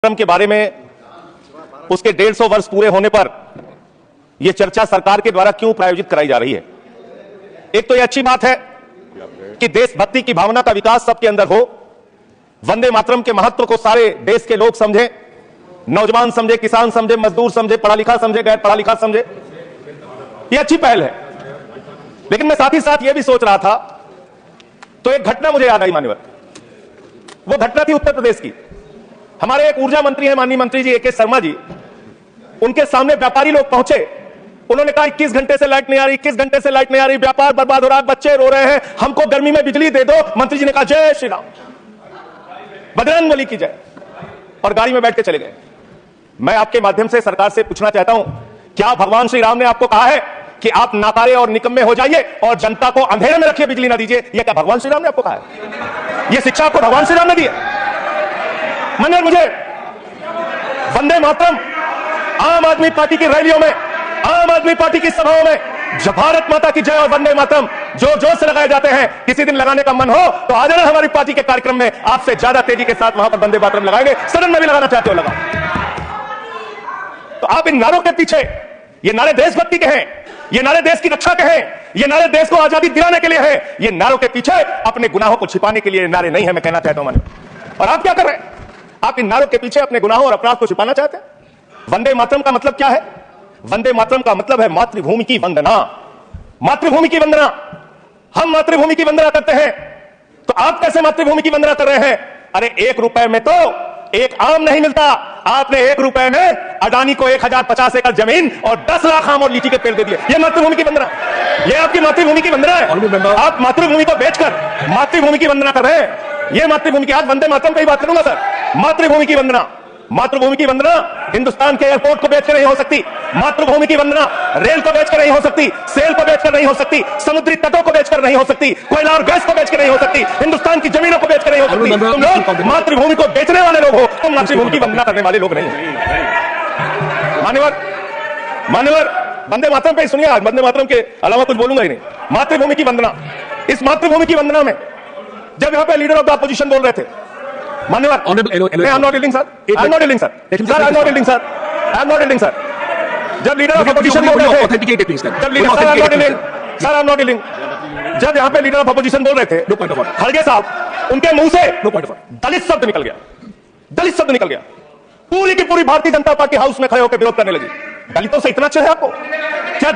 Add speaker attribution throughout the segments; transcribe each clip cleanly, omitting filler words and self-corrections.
Speaker 1: के बारे में उसके 150 वर्ष पूरे होने पर यह चर्चा सरकार के द्वारा क्यों प्रायोजित कराई जा रही है। एक तो यह अच्छी बात है कि देशभक्ति की भावना का विकास सबके अंदर हो, वंदे मातरम के महत्व को सारे देश के लोग समझें, नौजवान समझे, किसान समझे, मजदूर समझे, पढ़ा लिखा समझे, गैर पढ़ा लिखा समझे। यह अच्छी पहल है। लेकिन मैं साथ ही साथ यह भी सोच रहा था तो एक घटना मुझे याद आई मान्यवर। वो घटना थी उत्तर प्रदेश की। हमारे एक ऊर्जा मंत्री हैं माननीय मंत्री जी ए.के. शर्मा जी, उनके सामने व्यापारी लोग पहुंचे। उन्होंने कहा 21 घंटे से लाइट नहीं आ रही, 21 घंटे से लाइट नहीं आ रही, व्यापार बर्बाद हो रहा है, बच्चे रो रहे हैं, हमको गर्मी में बिजली दे दो। मंत्री जी ने कहा जय श्री राम, बजरंग बली की जय, और गाड़ी में बैठ के चले गए। मैं आपके माध्यम से सरकार से पूछना चाहता हूं, क्या भगवान श्री राम ने आपको कहा है कि आप नाकारे और निकम्मे हो जाइए और जनता को अंधेरे में रखिए, बिजली ना दीजिए? यह क्या भगवान श्री राम ने आपको कहा है? यह शिक्षा आपको भगवान श्री राम ने दी है? मनोहर, मुझे वंदे मातरम आम आदमी पार्टी की रैलियों में, आम आदमी पार्टी की सभाओं में जब भारत माता की जय और वंदे मातरम जो जोश से लगाए जाते हैं, किसी दिन लगाने का मन हो तो आ जाना हमारी पार्टी के कार्यक्रम में, आपसे ज्यादा तेजी के साथ वहां पर वंदे मातरम लगाएंगे। सदन में भी लगाना चाहते हो लगाओ। तो आप इन नारों के पीछे, ये नारे देशभक्ति के हैं, ये नारे देश की रक्षा के हैं, ये नारे देश को आजादी दिलाने के लिए है, ये नारों के पीछे अपने गुनाहों को छिपाने के लिए नारे नहीं है, मैं कहना चाहता हूं मानो। और आप क्या कर रहे हैं? आप इन नारों के पीछे अपने गुनाहों और अपराध को छिपाना चाहते हैं। वंदे मातरम का मतलब क्या है? वंदे मातरम का मतलब है मातृभूमि की वंदना। मातृभूमि की वंदना। हम मातृभूमि की वंदना करते हैं, तो आप कैसे मातृभूमि की वंदना कर रहे हैं? अरे 1 रुपए में तो एक आम नहीं मिलता। आपने 1 रुपए में अडानी को 1050 एकड़ जमीन और 10 लाख आम और लीची के पेड़ दे दिए। ये मातृभूमि की वंदना, ये आपकी मातृभूमि की वंदना है। आप मातृभूमि को बेचकर मातृभूमि की वंदना कर रहे हैं। ये मातृभूमि की, आज वंदे मातरम की बात करूंगा सर। मातृभूमि की वंदना, मातृभूमि की वंदना हिंदुस्तान के एयरपोर्ट को बेचकर नहीं हो सकती। मातृभूमि की वंदना रेल को बेचकर नहीं हो सकती, सेल को बेचकर नहीं हो सकती, समुद्री तटों को बेचकर नहीं हो सकती, कोयला और गैस को बेचकर नहीं हो सकती, हिंदुस्तान की जमीनों को बेचकर नहीं हो सकती। तुम लोग मातृभूमि को बेचने वाले लोग हो, तुम मातृभूमि की वंदना करने वाले लोग नहीं। मान्यवर, वंदे मातरम पे सुनिए, आज वंदे मातरम के अलावा कुछ बोलूंगा ही नहीं। मातृभूमि की वंदना, इस मातृभूमि की वंदना में जब यहां पे लीडर ऑफ द अपोजिशन बोल रहे थे, मान्यवर, I am not yielding sir, I am not yielding sir, sir I am not yielding sir, I am not yielding sir. जब लीडर ऑफ अपोजिशन बोल रहे थे, जब leader, sir I am not yielding, sir I am not yielding, जब यहां पे leader of opposition बोल रहे थे, खड़गे साहब, उनके मुंह से दलित शब्द निकल गया, दलित शब्द निकल गया। पूरी की पूरी भारतीय जनता पार्टी हाउस में खड़े होकर विरोध करने लगी। दलितों से इतना अच्छा है आपको? क्या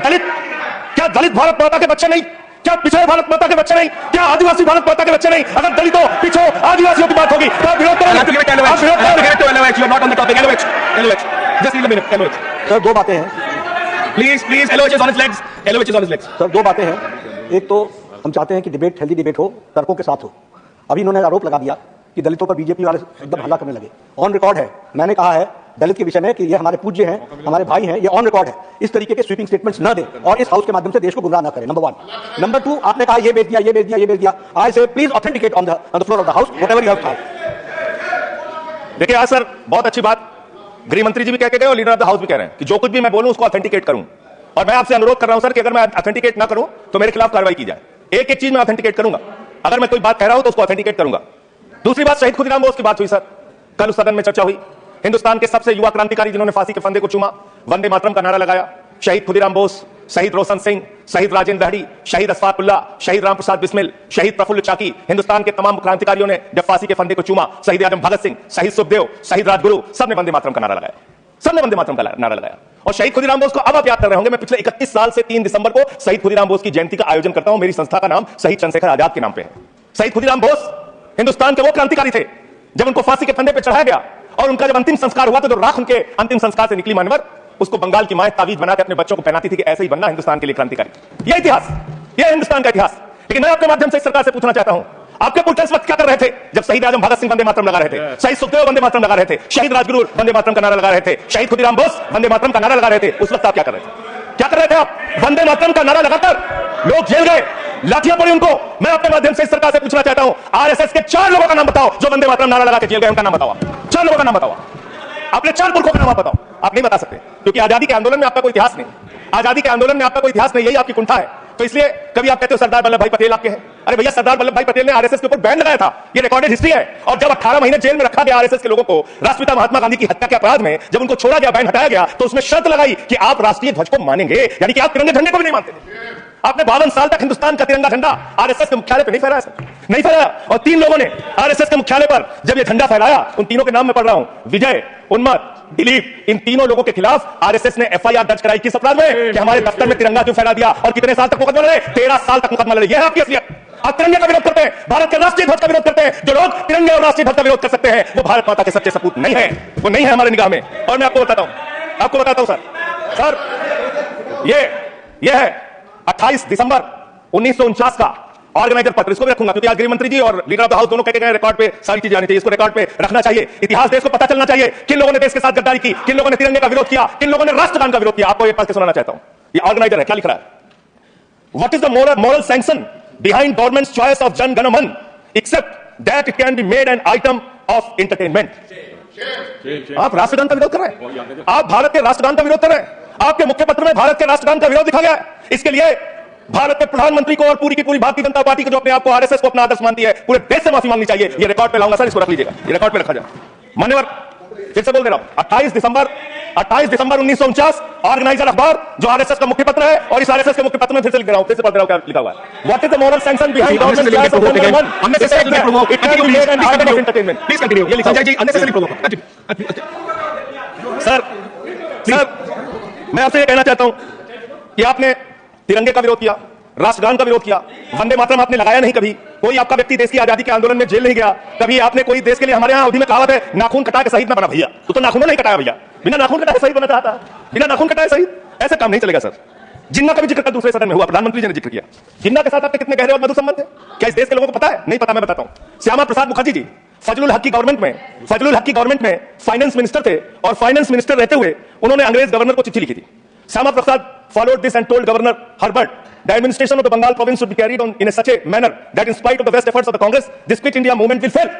Speaker 1: दलित भारत माता के बच्चे नहीं? क्या पिछड़े भारत माता के बच्चे नहीं? क्या आदिवासी भारत माता के बच्चे नहीं? अगर दलितों, पिछड़ों, आदिवासियों की बात होगी तो आप विरोध करेंगे।
Speaker 2: सर दो बातें हैं,
Speaker 1: प्लीज
Speaker 2: सर दो बातें हैं। एक तो हम चाहते हैं कि डिबेट, हेल्दी डिबेट हो, तर्कों के साथ हो। अभी इन्होंने आरोप लगा दिया कि दलितों पर बीजेपी वाले एकदम हमला करने लगे। ऑन रिकॉर्ड है, मैंने कहा है दलित के विषय में कि ये हमारे पूज्य हैं, हमारे भाई हैं, ये ऑन रिकॉर्ड है। इस तरीके के स्वीपिंग स्टेटमेंट्स न दें और इस हाउस के माध्यम से देश को गुमराह न करें, नंबर 1। नंबर 2, आपने कहा ये बेच दिया, ये बेच दिया, ये बेच दिया। आई से please authenticate on the floor of the house whatever you have told.
Speaker 1: देखिए आज सर, बहुत अच्छी बात गृह मंत्री जी भी कह के गए और लीडर ऑफ द हाउस भी कह रहे हैं कि जो कुछ भी मैं बोलूं उसको ऑथेंटिकेट करूं। और मैं आपसे अनुरोध कर रहा हूं सर कि अगर मैं ऑथेंटिकेट ना करूं तो मेरे खिलाफ कार्रवाई की जाए। एक एक चीज मैं ऑथेंटिकेट करूंगा, अगर मैं कोई बात कह रहा हूं तो उसको ऑथेंटिकेट करूंगा। दूसरी बात, शहीद खुदीराम बोस की बात हुई सर, कल उस सदन में चर्चा हुई। हिंदुस्तान के सबसे युवा क्रांतिकारी जिन्होंने फांसी के फंदे को चूमा, वंदे मातरम का नारा लगाया। शहीद खुदीराम बोस, शहीद रोशन सिंह, शहीद राजेंद्र दहड़ी, शहीद अशफाकुल्लाह, शहीद रामप्रसाद बिस्मिल, शहीद प्रफुल्ल चाकी, हिंदुस्तान के तमाम क्रांतिकारियों ने जब फांसी के फंदे को चूमा, शहीद आजम भगत सिंह, शहीद सुखदेव, शहीद राजगुरु, सबने वंदे मातरम का नारा लगाया, सबने वंदे मातरम का नारा लगाया। और शहीद खुदीराम बोस को अब आप याद कर रहे होंगे, मैं पिछले 31 साल से 3 दिसंबर को शहीद खुदीराम बोस की जयंती का आयोजन करता हूं। मेरी संस्था का नाम शहीद चंद्रशेखर आजाद के नाम पे है। शहीद खुदीराम बोस हिंदुस्तान के वो क्रांतिकारी थे, जब उनको फांसी के फंदे पे चढ़ाया गया और उनका जब अंतिम संस्कार हुआ तो जो राख उनके अंतिम संस्कार से निकली मानवर, उसको बंगाल की मां तावीज बनाकर अपने बच्चों को पहनाती थी कि ऐसे ही बनना हिंदुस्तान के लिए क्रांतिकारी। यह इतिहास, यह हिंदुस्तान का इतिहास। लेकिन मैं आपके माध्यम से सरकार से पूछना चाहता हूं, आपके पुलिस इस वक्त क्या कर रहे थे जब शहीद आजम भगत सिंह वंदे मातरम लगा रहे थे, शहीद सुखदेव वंदे मातरम लगा रहे थे, शहीद राजगुरु वंदे मातरम का नारा लगा रहे थे, शहीद खुदीराम बोस वंदे मातरम का नारा लगा रहे थे? उस वक्त आप क्या कर रहे थे? क्या कर रहे थे आप? वंदे मातरम का नारा लगाकर लोग जेल गए, लाठियां पड़ी उनको। मैं अपने माध्यम से सरकार से पूछना चाहता हूं, आरएसएस के 4 लोगों का नाम बताओ जो वंदे मातरम नारा लगा के जेल गए, उनका नाम बताओ। 4 लोगों का नाम बताओ, अपने 4 पुरखों का नाम बताओ। आप नहीं बता सकते क्योंकि आजादी के आंदोलन में आपका कोई इतिहास नहीं, आजादी के आंदोलन में आपका कोई इतिहास नहीं, यही आपकी कुंठा है। तो इसलिए कभी आप कहते हो सरदार वल्लभ भाई पटेल आपके हैं। अरे भैया, सरदार वल्लभ भाई पटेल ने आरएसएस के ऊपर बैन लगाया था, ये रिकॉर्डेड हिस्ट्री है। और जब 18 महीने जेल में रखा गया आरएसएस के लोगों को राष्ट्रपिता महात्मा गांधी की हत्या के अपराध में, जब उनको छोड़ा गया, बैन हटाया गया, तो उसमें शर्त लगाई कि आप राष्ट्रीय ध्वज को मानेंगे, यानी कि आप तिरंगे झंडे को भी नहीं मानते। आपने 52 साल तक हिंदुस्तान का तिरंगा झंडा आरएसएस के मुख्यालय पर नहीं फहराया सर, नहीं फहराया। और 3 लोगों ने आरएसएस के मुख्यालय पर जब यह झंडा फहराया, उन तीनों के नाम मैं पढ़ रहा हूं, विजय, उन्मत, दिलीप, इन तीनों लोगों के खिलाफ आरएसएस ने एफआईआर दर्ज कराई किस अपराध में, कि हमारे दफ्तर में तिरंगा क्यों फहरा दिया। और कितने साल तक मुकदमा लड़े? 13 साल तक मुकदमा लड़े। यह है आपकी असलियत। आप तिरंगे का विरोध करते हैं, भारत के राष्ट्रीय ध्वज का विरोध करते हैं। जो लोग तिरंगे और राष्ट्रीय ध्वज का विरोध कर सकते हैं, वो भारत माता के सच्चे सपूत नहीं है, वो नहीं है हमारे निगाह में। और मैं आपको बताता हूं सर, ये है 28 दिसंबर 1949 का ऑर्गेनाइजर पत्र। इसको भी रखूंगा क्योंकि आज गृह मंत्री जी और लीडर ऑफ द हाउस दोनों कह गए रिकॉर्ड पे सारी चीजें आनी चाहिए, इसको रिकॉर्ड पे रखना चाहिए। इतिहास देश को पता चलना चाहिए किन लोगों ने देश के साथ गद्दारी की, किन लोगों ने तिरंगे का विरोध किया, किन लोगों ने राष्ट्रगान का विरोध किया। आपको एक पढ़ के सुनाना चाहता हूं, ये ऑर्गेनाइजर है, क्या लिख रहा है। What is the moral sanction behind government's choice of Jan Gana Man, except that it can be made an item of entertainment? आप राष्ट्रगान का विरोध कर रहे हैं, आप भारत के राष्ट्रगान का विरोध कर रहे हैं। आपके मुख्य पत्र में भारत के राष्ट्रगान का विरोध लिखा गया है। इसके लिए भारत के प्रधानमंत्री को और पूरी की पूरी भारतीय जनता पार्टी को, जो अपने आप को आरएसएस को अपना आदर्श मानती है, पूरे देश से माफी मांगनी चाहिए। ये रिकॉर्ड पे लाऊंगा सर, इसको रख लीजिएगा, ये रिकॉर्ड पे रखा जाए। मान्यवर, फिर से बोल दे रहा हूं, 28 दिसंबर 1949 ऑर्गेनाइजर अखबार जो आरएसएस का मुख्य पत्र है, और इस आरएसएस के मुख्य पत्र में फिर से लिख रहा हूं, फिर से पढ़ रहा हूं क्या लिखा हुआ है। What is the moral sanction behind government choice of number 1? Unnecessary promo, it can be made an item of entertainment. Please continue. ये लिखा है अननेसेसरी प्रोमो। सर मैं आपसे ये कहना चाहता हूं कि आपने तिरंगे का विरोध किया, राष्ट्रगान का विरोध किया, वंदे मातरम आपने लगाया नहीं कभी। कोई आपका व्यक्ति देश की आजादी के आंदोलन में जेल नहीं गया कभी। आपने कोई देश के लिए, हमारे यहां अवधि में कहावत है, नाखून कटा के शहीद ना बना भैया। तो नाखून नहीं कटाया भैया, बिना नाखून कटाए शहीद बनना चाहता, बिना नाखून कटाए शहीद, ऐसा काम नहीं चलेगा सर। जिन्ना का भी जिक्र दूसरे सदन में हुआ, प्रधानमंत्री जी ने जिक्र किया। जिन्ना के साथ आपके कितने गहरे और मधुर संबंध है, क्या इस देश के लोगों को पता है? नहीं पता, मैं बताता हूं। श्यामा प्रसाद मुखर्जी जी फजलुल हक की गवर्नमेंट में फाइनेंस मिनिस्टर थे, और फाइनेंस मिनिस्टर रहते हुए उन्होंने अंग्रेज गवर्नर को चिट्ठी लिखी थी। Shyama Prasad followed this and told Governor Herbert the administration of the Bengal province should be carried on in such a manner that in spite of the best efforts of the Congress, this quit India movement will fail.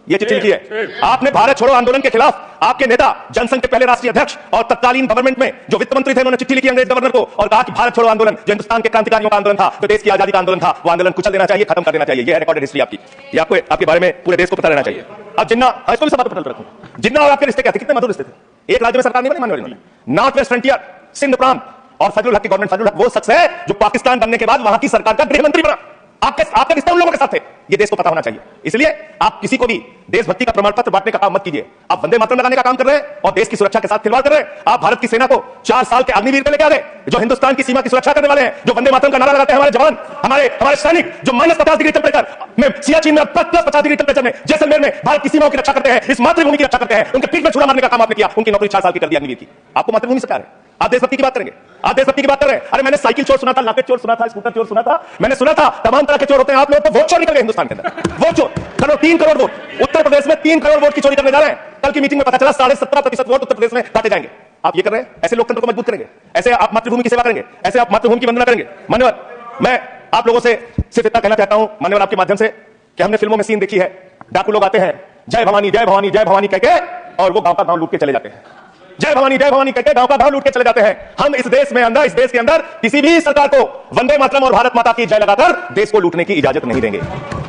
Speaker 1: ये चिट्ठी लिखी है। आपने भारत छोड़ो आंदोलन के खिलाफ, आपके नेता, जनसंघ के पहले राष्ट्रीय अध्यक्ष और तत्कालीन गवर्नमेंट में जो वित्त मंत्री थे, उन्होंने चिट्ठी लिखी अंग्रेज गवर्नर को और कहा कि भारत छोड़ो आंदोलन जो हिंदुस्तान के क्रांतिकारियों का आंदोलन था, जो देश की आजादी का आंदोलन था, वो आंदोलन कुचल देना चाहिए, खत्म कर देना चाहिए। ये है रिकॉर्डेड हिस्ट्री आपकी, ये आपको आपके बारे में पूरे देश को पता रहना चाहिए। अब जिन्ना, इसको भी सब पता रखूं, जिन्ना और आपके रिश्ते क्या थे, कितने मधुर रिश्ते थे। एक राज्य में सरकार नहीं बनी मानने वाली, नॉर्थ वेस्ट फ्रंटियर, सिंध प्रांत और फजलुल हक की गवर्नमेंट। फजलुल हक वो शख्स है जो पाकिस्तान बनने के बाद वहां की सरकार का गृह मंत्री बना। आपके रिश्ते उन लोगों के साथ थे, ये देश को पता होना चाहिए। इसलिए आप किसी को भी देशभक्ति का प्रमाण पत्र बांटने का काम मत कीजिए। आप वंदे मातरम लगाने का काम कर रहे हैं और देश की सुरक्षा के साथ खिलवाड़ कर रहे हैं। आप भारत की सेना को 4 साल के अग्निवीर पे लेके आ गए, जो हिंदुस्तान की सीमा की सुरक्षा करने वाले हैं, जो वंदे मातरम का नारा लगाते हैं हमारे जवान, हमारे सैनिक, जो -50 डिग्री टेम्परेचर में सियाचिन में, +50 डिग्री टेम्परेचर में जैसलमेर में भारत की सीमाओं की रक्षा करते हैं, इस मातृभूमि की रक्षा करते हैं। उनके पीठ में छुरा मारने का काम आपने किया, उनकी नौकरी 4 साल की कर दी अग्निवीर की। आपको मातृभूमि से प्यार है, आप देशभक्ति की बात करेंगे, आप देशभक्ति की बात कर रहे हैं। अरे मैंने साइकिल चोर सुना था, लॉकेट चोर सुना था, स्कूटर चोर सुना था, मैंने सुना था तमाम तरह के चोर होते हैं। आप लोग तो वोट चोर निकल गए हिंदुस्तान के अंदर, वोट चोर। करो 3 करोड़ वोट, उत्तर प्रदेश में 3 करोड़ वोट की चोरी करने जा रहे हैं। कल की मीटिंग में पता चला 17.5% वोट उत्तर प्रदेश में काटे जाएंगे। आप ये कर रहे हैं, ऐसे लोकतंत्र को मजबूत करेंगे, ऐसे आप मातृभूमि की सेवा करेंगे, ऐसे आप मातृभूमि की वंदना करेंगे। मान्यवर, मैं आप लोगों से सिर्फ इतना कहना चाहता हूं मान्यवर आपके माध्यम से, कि हमने फिल्मों में सीन देखी है, डाकू लोग आते हैं, जय भवानी जय भवानी जय भवानी कहके, और वो गांव का गांव लूट के चले जाते हैं। जय भवानी कहते गांव का गांव लूट के चले जाते हैं। हम इस देश के अंदर किसी भी सरकार को वंदे मातरम और भारत माता की जय लगाकर देश को लूटने की इजाजत नहीं देंगे।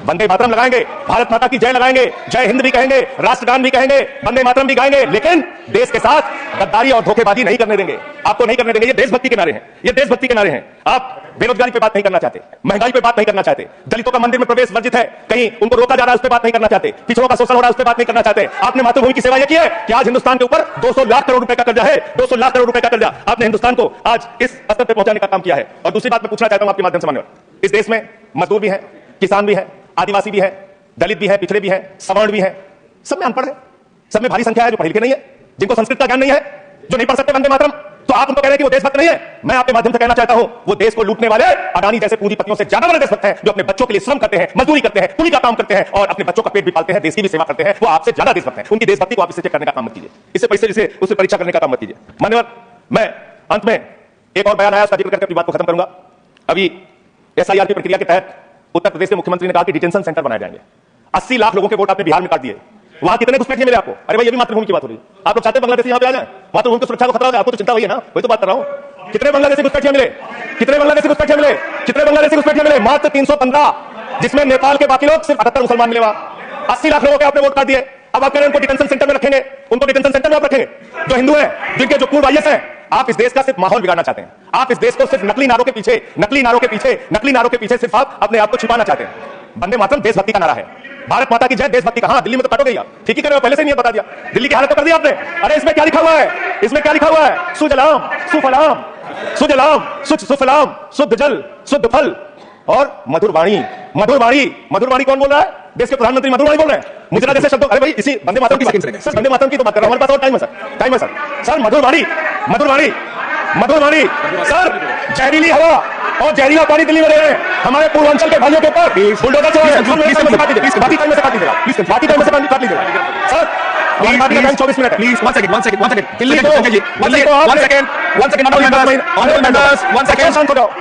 Speaker 1: वंदे मातरम लगाएंगे, भारत माता की जय लगाएंगे, जय हिंद भी कहेंगे, राष्ट्रगान भी कहेंगे, वंदे मातरम भी गाएंगे, लेकिन देश के साथ गद्दारी और धोखेबाजी नहीं करने देंगे, आपको नहीं करने देंगे। ये देशभक्ति के नारे हैं, ये देशभक्ति के नारे हैं। आप बेरोजगारी पे बात नहीं करना चाहते, महंगाई पे बात नहीं करना चाहते, दलितों का मंदिर में प्रवेश वर्जित है, कहीं उनको रोका जा रहा है, उस पर बात नहीं करना चाहते, पिछड़ों का शोषण हो रहा है, उस पर बात नहीं करना चाहते। आपने मातृभूमि की सेवा यह की है कि आज हिंदुस्तान के ऊपर 200 लाख करोड़ रुपए का कर्जा है, 200 लाख करोड़ रुपए का कर्जा आपने हिंदुस्तान को आज इस स्तर पर पहुंचाने का काम किया है। और दूसरी बात मैं पूछना चाहता हूं आपके माध्यम से मान्यवर, इस देश में मजदूर भी है, किसान भी है, आदिवासी भी है, दलित भी है, पिछड़े भी है, सवर्ण भी है, सब में अनपढ़ है, सब में भारी संख्या है जो पढ़े लिखे नहीं है, जिनको संस्कृत का ज्ञान नहीं है, जो नहीं पढ़ सकते वंदे मातरम। तो आप उनको कह रहे हैं कि वो देशभक्त नहीं है। मैं आपके माध्यम से कहना चाहता हूं, वो देश को लूटने वाले अडानी जैसे पूंजीपतियों से ज्यादा बड़े देशभक्त हैं, जो अपने बच्चों के लिए श्रम करते हैं, मजदूरी करते हैं, कुली का काम करते हैं और अपने बच्चों का पेट भी पालते हैं, देश की भी सेवा करते हैं। वो आपसे ज्यादा देशभक्त हैं। उनकी देशभक्ति को आप इससे चेक करने का काम मत कीजिए, इससे पैसे से उससे परीक्षा करने का काम मत कीजिए। मान्यवर, मैं अंत में एक और बयान आया, उसका जिक्र करके अपनी बात को खत्म करूंगा। अभी एसआईआर की प्रक्रिया के तहत उत्तर प्रदेश के मुख्यमंत्री ने कहा कि डिटेंशन सेंटर बनाए जाएंगे। 80 लाख लोगों के वोट आपने बिहार में काट दिए, वहां कितने घुसपैठिए मिले आपको? अरे भाई, ये भी मातृभूमि की बात हो रही है। आप लोग चाहते हैं बांग्लादेशी यहां पे आ जाए? मातृभूमि की सुरक्षा को खतरा होगा, आपको तो चिंता हुई है ना, वही तो बात कर रहा हूं। कितने बांग्लादेशी घुसपैठिए मिले, कितने बांग्लादेशी घुसपैठिए मिले, कितने बांग्लादेशी घुसपैठिए मिले? मात्र 315, जिसमें नेपाल के बाकी लोग सिर्फ 78 मुसलमान मिले। वहां 80 लाख लोगों के आपने वोट काट दिए। अब आप कह रहे हैं उनको डिटेंशन सेंटर में रखेंगे, उनको डिटेंशन सेंटर में आप रखेंगे जो हिंदू हैं, जिनके जो पूर्व आईएस हैं। आप इस देश का सिर्फ माहौल बिगाड़ना चाहते हैं, आप इस देश को सिर्फ नकली नारों के पीछे, नकली नारों के पीछे, नकली नारों के पीछे सिर्फ आप अपने आप को छिपाना चाहते हैं। वंदे मातरम देशभक्ति का नारा है, भारत माता की जय देशभक्ति का। हाँ, दिल्ली में तो काटोगे आप, ठीक ही कर रहे हो, पहले से नहीं बता दिया। दिल्ली की हालत तो कर दी आपने। अरे इसमें क्या लिखा हुआ है, इसमें क्या लिखा हुआ है? सुजलाम सुफलाम, सुजलाम सुफलाम, शुद्ध जल शुद्ध फल और मधुर वाणी। मधुर वाणी, मधुर वाणी कौन बोल रहा है? देश के प्रधानमंत्री मधुर वाणी बोल रहे हैं। मुजरा जैसे शब्दों, अरे भाई इसी वंदे मातरम की सर, वंदे मातरम की तो बात कर रहा हूं, हमारे पास और टाइम है सर, टाइम है सर। सर मधुर वाणी, मधुर वाणी, मधुर वाणी। सर जहरीली हवा और जहरीला पानी दिल्ली में ले रहे हैं हमारे पूर्वांचल के भाइयों के ऊपर। बुलडोजर चला है, बाकी टाइम में से काट लीजिएगा, बाकी टाइम में से काट लीजिएगा सर। बाकी का टाइम 24 मिनट है।
Speaker 3: Please, one second.
Speaker 1: दिल्ली को
Speaker 3: One second. Honorable members, one second.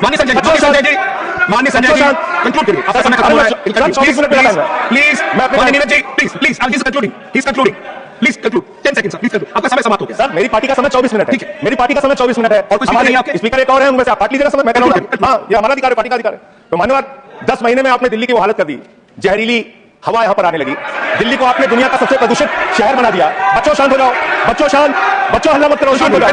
Speaker 3: माननीय संजय जी, माननीय संजय जी, conclude करिए। आपका समय खत्म हो रहा है। Please, माननीय Neeraj ji, please, he's concluding. Please conclude. 10 seconds, sir. Please conclude. आपका समय समाप्त हो गया।
Speaker 1: सर मेरी पार्टी का समय 24 मिनट है,
Speaker 3: ठीक है।
Speaker 1: मेरी पार्टी का समय 24 मिनट है।
Speaker 3: और कोई स्पीकर नहीं है आपके?
Speaker 1: स्पीकर एक और है, उनमें से आप काट लीजिएगा समय, मैं कह रहा हूं। हाँ, ये हमारा अधिकार है, पार्टी का अधिकार है। तो मान्यवर 10 महीने में आपने दिल्ली की वो हालत कर दी, जहरीली हवा यहां पर आने लगी। दिल्ली को आपने दुनिया का सबसे प्रदूषित शहर बना दिया। बच्चों शांत हो जाओ, बच्चों शांत, बच्चों हल्ला मत करो, शांत हो जाओ।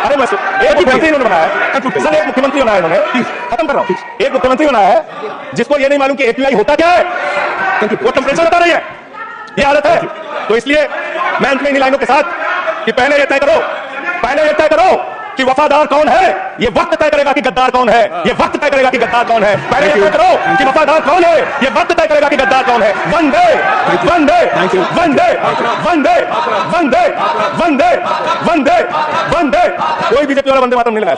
Speaker 1: अरे बस एक मुख्यमंत्री इन्होंने बनाया है सर, एक मुख्यमंत्री बनाया इन्होंने, खत्म कर रहा हूं। एक मुख्यमंत्री बनाया है जिसको ये नहीं मालूम कि एपीआई होता क्या है, वो टेम्परेचर बता रही है, ये हालत है। तो इसलिए मैं अंत में इन लाइनों के साथ कि पहले ये तय करो, पहले ये तय करो कि वफादार कौन है, ये वक्त तय करेगा कि गद्दार कौन है, ये वक्त तय करेगा कि गद्दार कौन है। पहले ये तय करो कि वफादार कौन है, ये वक्त तय करेगा कि गद्दार कौन है। वंदे वंदे वंदे वंदे वंदे वंदे वंदे वंदे, कोई बीजेपी वाला वंदे मातरम नहीं लगाया।